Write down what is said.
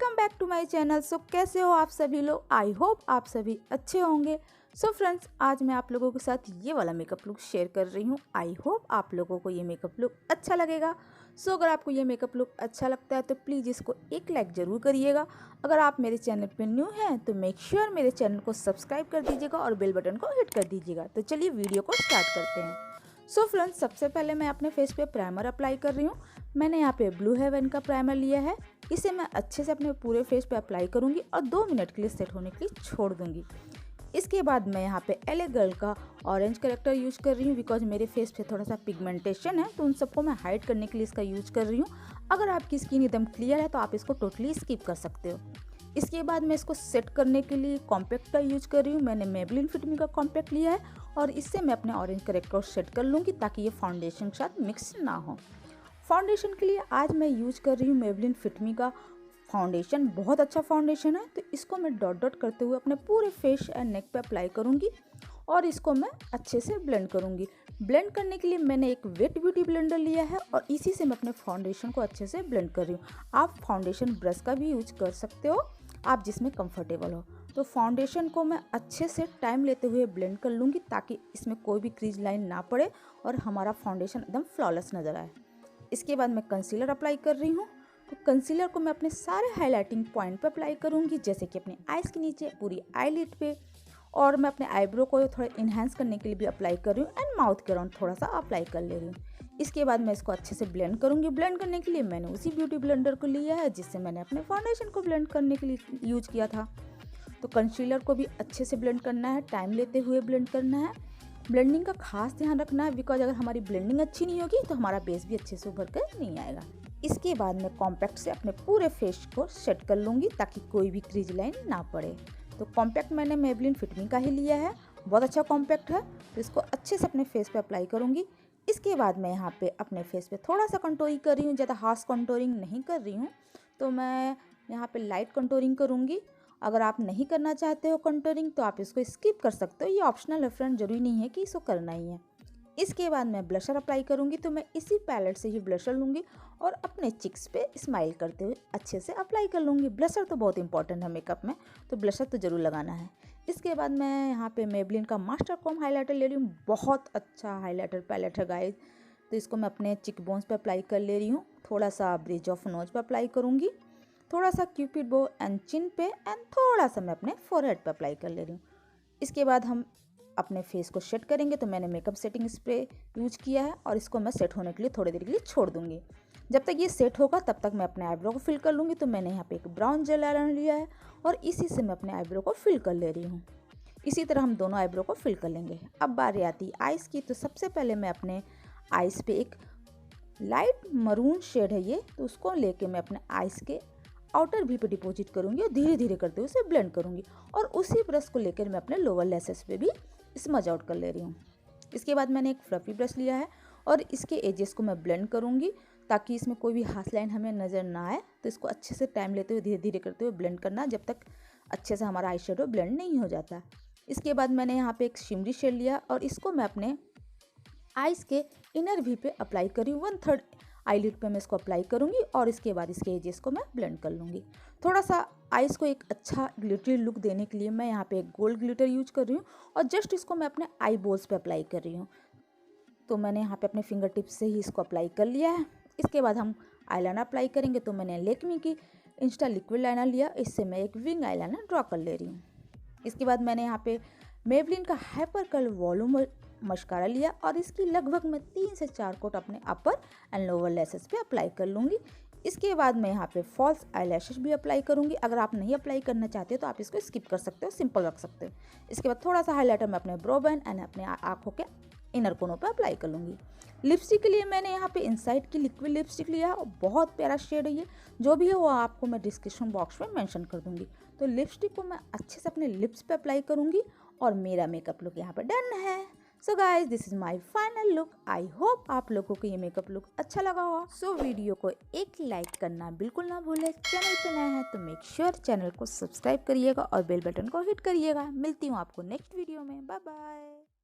Welcome back to my channel. So कैसे हो आप सभी लोग? आई होप आप सभी अच्छे होंगे। सो फ्रेंड्स, आज मैं आप लोगों के साथ ये वाला मेकअप लुक शेयर कर रही हूँ। आई होप आप लोगों को ये मेकअप लुक अच्छा लगेगा। सो अगर आपको ये मेकअप लुक अच्छा लगता है तो प्लीज़ इसको एक लाइक ज़रूर करिएगा। अगर आप मेरे चैनल पर न्यू हैं तो मेक श्योर मेरे चैनल को सब्सक्राइब कर दीजिएगा और बेल बटन को हिट कर दीजिएगा। तो चलिए वीडियो को स्टार्ट करते हैं। सो फ्रेंड्स, सबसे पहले मैं अपने फेस पे प्राइमर अप्लाई कर रही हूँ। मैंने यहाँ पे ब्लू हेवन का प्राइमर लिया है। इसे मैं अच्छे से अपने पूरे फेस पे अप्लाई करूँगी और 2 मिनट के लिए सेट होने के लिए छोड़ दूँगी। इसके बाद मैं यहाँ पे एले गर्ल का ऑरेंज करेक्टर यूज़ कर रही हूँ बिकॉज मेरे फेस पे थोड़ा सा पिगमेंटेशन है, तो उन सबको मैं हाइड करने के लिए इसका यूज़ कर रही हूँ। अगर आपकी स्किन एकदम क्लियर है तो आप इसको टोटली स्किप कर सकते हो। इसके बाद मैं इसको सेट करने के लिए कॉम्पैक्ट का यूज कर रही हूँ। मैंने मेबलिन फिट मी का कॉम्पैक्ट लिया है और इससे मैं अपने ऑरेंज करेक्टर को सेट कर लूँगी ताकि ये फाउंडेशन के साथ मिक्स ना हो। फाउंडेशन के लिए आज मैं यूज कर रही हूँ मेबलिन फिट मी का फाउंडेशन। बहुत अच्छा फाउंडेशन है, तो इसको मैं डॉट डॉट करते हुए अपने पूरे फेस एंड नेक पे अप्लाई करूँगी और इसको मैं अच्छे से ब्लेंड करूँगी। ब्लेंड करने के लिए मैंने एक वेट ब्यूटी ब्लेंडर लिया है और इसी से मैं अपने फाउंडेशन को अच्छे से ब्लेंड कर रही हूँ। आप फाउंडेशन ब्रश का भी यूज कर सकते हो, आप जिसमें कंफर्टेबल हो। तो फाउंडेशन को मैं अच्छे से टाइम लेते हुए ब्लेंड कर लूँगी ताकि इसमें कोई भी क्रीज लाइन ना पड़े और हमारा फाउंडेशन एकदम फ्लॉलेस नज़र आए। इसके बाद मैं कंसीलर अप्लाई कर रही हूँ। तो कंसीलर को मैं अपने सारे हाइलाइटिंग पॉइंट पे अप्लाई करूँगी, जैसे कि अपने आइज़ के नीचे, पूरी आईलिड पे, और मैं अपने आईब्रो को थोड़ा इन्हांस करने के लिए भी अप्लाई कर रही हूँ एंड माउथ के अराउंड थोड़ा सा अप्लाई कर ले रही हूँ। इसके बाद मैं इसको अच्छे से ब्लेंड करूँगी। ब्लेंड करने के लिए मैंने उसी ब्यूटी ब्लेंडर को लिया है जिससे मैंने अपने फाउंडेशन को ब्लेंड करने के लिए यूज किया था। तो कंसीलर को भी अच्छे से ब्लेंड करना है, टाइम लेते हुए ब्लेंड करना है। ब्लेंडिंग का खास ध्यान रखना है बिकॉज अगर हमारी ब्लेंडिंग अच्छी नहीं होगी तो हमारा बेस भी अच्छे से उभर कर नहीं आएगा। इसके बाद मैं कॉम्पैक्ट से अपने पूरे फेस को सेट कर लूँगी ताकि कोई भी क्रीज लाइन ना पड़े। तो कॉम्पैक्ट मैंने मेबलिन फिट मी का ही लिया है, बहुत अच्छा कॉम्पैक्ट है। तो इसको अच्छे से अपने फेस पे अप्लाई करूँगी। इसके बाद मैं यहाँ पे अपने फेस पे थोड़ा सा कंटूरिंग कर रही हूँ, ज़्यादा हार्श कंटूरिंग नहीं कर रही हूँ। तो मैं यहाँ पे लाइट कंटूरिंग करूँगी। अगर आप नहीं करना चाहते हो कंटूरिंग तो आप इसको स्किप कर सकते हो, ये ऑप्शनल है फ्रेंड, जरूरी नहीं है कि इसको करना ही है। इसके बाद मैं ब्लशर अप्लाई करूँगी। तो मैं इसी पैलेट से ही ब्लशर लूँगी और अपने चिक्स पे स्माइल करते हुए अच्छे से अप्लाई कर लूँगी। ब्लशर तो बहुत इंपॉर्टेंट है मेकअप में, तो ब्लशर तो ज़रूर लगाना है। इसके बाद मैं यहाँ पे मेबलिन का मास्टर कॉम हाइलाइटर ले रही हूँ। बहुत अच्छा हाइलाइटर पैलेट है गाइस। तो इसको मैं अपने चिक बोन्स पे अप्लाई कर ले रही हूँ। थोड़ा सा ब्रिज ऑफ नोज पे अप्लाई करूँगी, थोड़ा सा क्यूपिड बो एंड चिन पे, एंड थोड़ा सा मैं अपने फोरहेड पे अप्लाई कर ले रही हूँ। इसके बाद हम अपने फेस को सेट करेंगे। तो मैंने मेकअप सेटिंग स्प्रे यूज किया है और इसको मैं सेट होने के लिए थोड़ी देर के लिए छोड़ दूंगी। जब तक ये सेट होगा तब तक मैं अपने आईब्रो को फिल कर लूँगी। तो मैंने यहाँ पे एक ब्राउन जेल आयलाइनर लिया है और इसी से मैं अपने आईब्रो को फिल कर ले रही हूँ। इसी तरह हम दोनों आईब्रो को फिल कर लेंगे। अब बारी आती है आइज़ की। तो सबसे पहले मैं अपने आइज़ पे एक लाइट मरून शेड है ये, तो उसको लेके मैं अपने आइज़ के आउटर भी पे डिपॉजिट करूँगी और धीरे धीरे करते हुए उसे ब्लेंड करूँगी। और उसी ब्रश को लेकर मैं अपने लोअर लैसेस पे भी स्मज आउट कर ले रही हूँ। इसके बाद मैंने एक फ्लफी ब्रश लिया है और इसके एजेस को मैं ब्लेंड करूँगी ताकि इसमें कोई भी हाफ लाइन हमें नज़र ना आए। तो इसको अच्छे से टाइम लेते हुए धीरे धीरे करते हुए ब्लेंड करना जब तक अच्छे से हमारा आई शेडो ब्लेंड नहीं हो जाता। इसके बाद मैंने यहाँ पे एक शिमरी शेड लिया और इसको मैं अपने आइज़ के इनर भी पे अप्लाई करी हूँ। 1/3 आईलिड पे मैं इसको अप्लाई करूँगी और इसके बाद इसके एजेस को मैं ब्लेंड कर लूँगी। थोड़ा सा आइज़ को एक अच्छा ग्लिटरी लुक देने के लिए मैं यहाँ पे एक गोल्ड ग्लिटर यूज कर रही हूँ और जस्ट इसको मैं अपने आई बोल्स पे अप्लाई कर रही हूँ। तो मैंने यहाँ पे अपने फिंगर टिप्स से ही इसको अप्लाई कर लिया है। इसके बाद हम आईलाइनर अप्लाई करेंगे। तो मैंने लेकमी की इंस्टा लिक्विड लाइनर लिया, इससे मैं एक विंग आईलाइनर ड्रॉ कर ले रही हूँ। इसके बाद मैंने यहाँ पे मेबलिन का हाइपर कर्ल वॉल्यूम मस्कारा लिया और इसकी लगभग मैं 3 से 4 कोट अपने अपर एंड लोअर लैसेस पे अप्लाई कर लूँगी। इसके बाद मैं यहाँ पे फॉल्स आईलैशेस भी अप्लाई करूँगी। अगर आप नहीं अप्लाई करना चाहते तो आप इसको स्किप कर सकते हो, सिंपल रख सकते हो। इसके बाद थोड़ा सा हाइलाइटर मैं अपने ब्रो बैंड एंड अपने आँखों के इनर कोनों पे अप्लाई कर लूँगी। लिपस्टिक के लिए मैंने यहाँ पे इनसाइड की लिक्विड लिपस्टिक लिया और बहुत प्यारा शेड है ये। जो भी है वो आपको मैं डिस्क्रिप्शन बॉक्स में मेंशन कर दूँगी। तो लिपस्टिक को मैं अच्छे से अपने लिप्स पे अप्लाई करूँगी और मेरा मेकअप लुक यहाँ पे डन है। So guys, this is my final look. I hope आप लोगों को ये मेकअप लुक अच्छा लगा होगा। सो वीडियो को एक लाइक करना बिल्कुल ना भूलें। चैनल पे नया है तो मेक श्योर चैनल को सब्सक्राइब करिएगा और बेल बटन को हिट करिएगा। मिलती हूँ आपको नेक्स्ट वीडियो में। Bye bye.